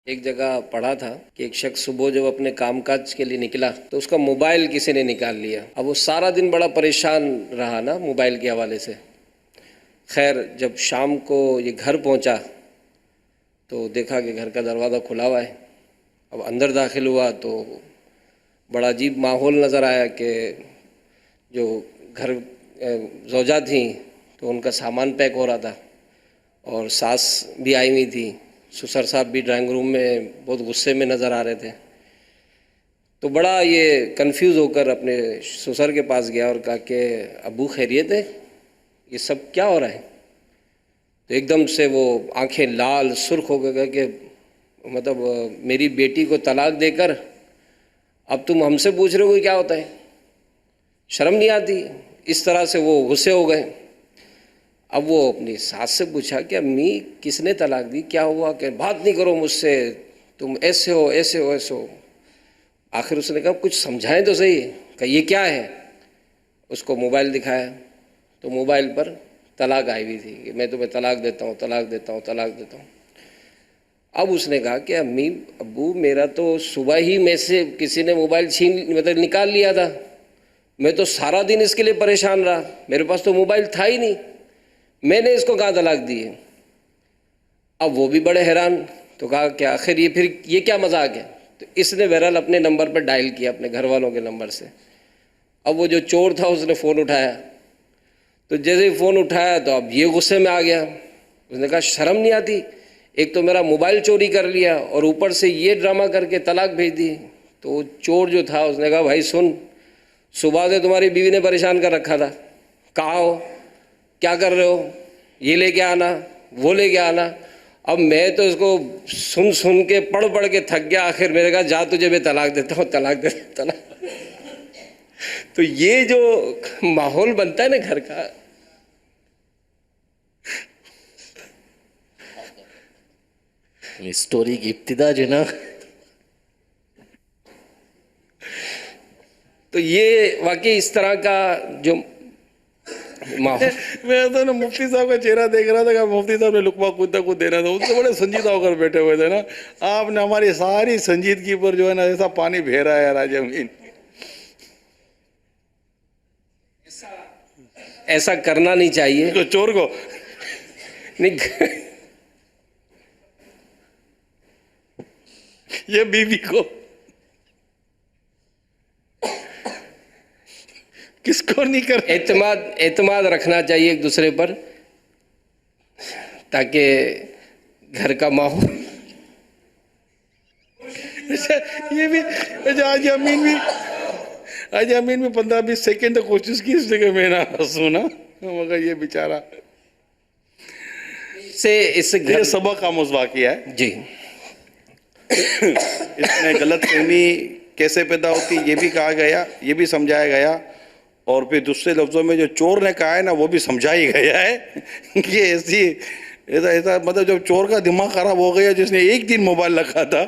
एक जगह पढ़ा था कि एक शख्स सुबह जब अपने कामकाज के लिए निकला तो उसका मोबाइल किसी ने निकाल लिया। अब वो सारा दिन बड़ा परेशान रहा ना मोबाइल के हवाले से। खैर जब शाम को ये घर पहुंचा तो देखा कि घर का दरवाज़ा खुला हुआ है। अब अंदर दाखिल हुआ तो बड़ा अजीब माहौल नज़र आया कि जो घर ज़ौजा थी तो उनका सामान पैक हो रहा था और सास भी आई हुई थी। ससुर साहब भी ड्राइंग रूम में बहुत गुस्से में नज़र आ रहे थे। तो बड़ा ये कंफ्यूज होकर अपने ससुर के पास गया और कहा कि अब्बू खैरियत है, ये सब क्या हो रहा है? तो एकदम से वो आंखें लाल सुर्ख हो गए कि मतलब मेरी बेटी को तलाक देकर अब तुम हमसे पूछ रहे हो कि क्या होता है, शर्म नहीं आती? इस तरह से वो गुस्से हो गए। अब वो अपनी सास से पूछा कि अम्मी किसने तलाक दी, क्या हुआ? कि बात नहीं करो मुझसे, तुम ऐसे हो ऐसे हो ऐसे हो। आखिर उसने कहा कुछ समझाएं तो सही, कि ये क्या है? उसको मोबाइल दिखाया तो मोबाइल पर तलाक आई हुई थी कि मैं तुम्हें तलाक देता हूँ, तलाक देता हूँ, तलाक देता हूँ। अब उसने कहा कि अम्मी अब्बू मेरा तो सुबह ही में से किसी ने मोबाइल मतलब निकाल लिया था, मैं तो सारा दिन इसके लिए परेशान रहा, मेरे पास तो मोबाइल था ही नहीं, मैंने इसको कहाँ तलाक दी है? अब वो भी बड़े हैरान। तो कहा कि आखिर ये फिर ये क्या मजाक है? तो इसने बहरहाल अपने नंबर पर डायल किया, अपने घर वालों के नंबर से। अब वो जो चोर था उसने फ़ोन उठाया, तो जैसे ही फ़ोन उठाया तो अब ये गुस्से में आ गया। उसने कहा शर्म नहीं आती, एक तो मेरा मोबाइल चोरी कर लिया और ऊपर से ये ड्रामा करके तलाक भेज दी। तो चोर जो था उसने कहा भाई सुन, सुबह से तुम्हारी बीवी ने परेशान कर रखा था, कहाँ हो, क्या कर रहे हो, ये लेके आना वो लेके आना। अब मैं तो इसको सुन सुन के पढ़ पढ़ के थक गया। आखिर मेरे कहा जा तुझे मैं तलाक देता हूँ, तलाक दे तलाक। तो ये जो माहौल बनता है ना घर का, स्टोरी की इब्तिदा जो ना, तो ये वाकई इस तरह का जो माहौल। मैं तो ना मुफ्ती साहब का चेहरा देख रहा था कि मुफ्ती साहब ने लुकमा खुद तक देना था, उनसे बड़े संजीदा होकर बैठे हुए थे ना। आपने हमारी सारी संजीदगी पर जो है ना ऐसा पानी फेरा है यार आज अमीन। ऐसा करना नहीं चाहिए। तो चोर को नहीं ये बीवी को किसको नहीं कर, एतमाद रखना चाहिए एक दूसरे पर, ताकि घर का माहौल। ये भी आज अमीन भी 15-20 सेकेंड तक कोशिश की इसने कि मैं ना सुना, मगर ये बेचारा इससे ये सबक आमोज़ वाक़या है जी। इसमें गलतफहमी कैसे पैदा होती ये भी कहा गया, ये भी समझाया गया, और फिर दूसरे लफ्ज़ों में जो चोर ने कहा है ना वो भी समझा ही गया है कि ऐसा मतलब जब चोर का दिमाग खराब हो गया जिसने एक दिन मोबाइल रखा था,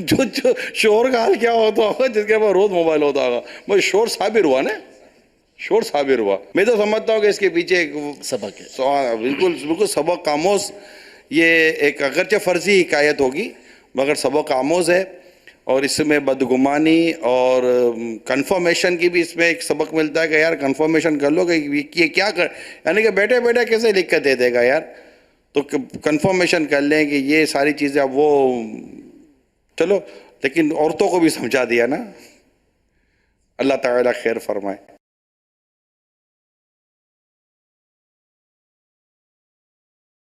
जो शोर का हाल क्या होता होगा जिसके पास रोज़ मोबाइल होता होगा। मतलब शोर साबिर हुआ ना, शोर साबिर हुआ। मैं तो समझता हूँ कि इसके पीछे एक सबक है। बिल्कुल बिल्कुल सबक आमोज़, ये एक अगरचे फ़र्जी हिकायत होगी मगर सबक आमोज़ है, और इसमें बदगुमानी और कंफर्मेशन की भी इसमें एक सबक मिलता है कि यार कंफर्मेशन कर लो कि ये क्या कर, यानी कि बैठे बैठे कैसे लिख कर दे देगा यार, तो कंफर्मेशन कर लें कि ये सारी चीज़ें। अब वो चलो, लेकिन औरतों को भी समझा दिया ना। अल्लाह ताला खैर फरमाए।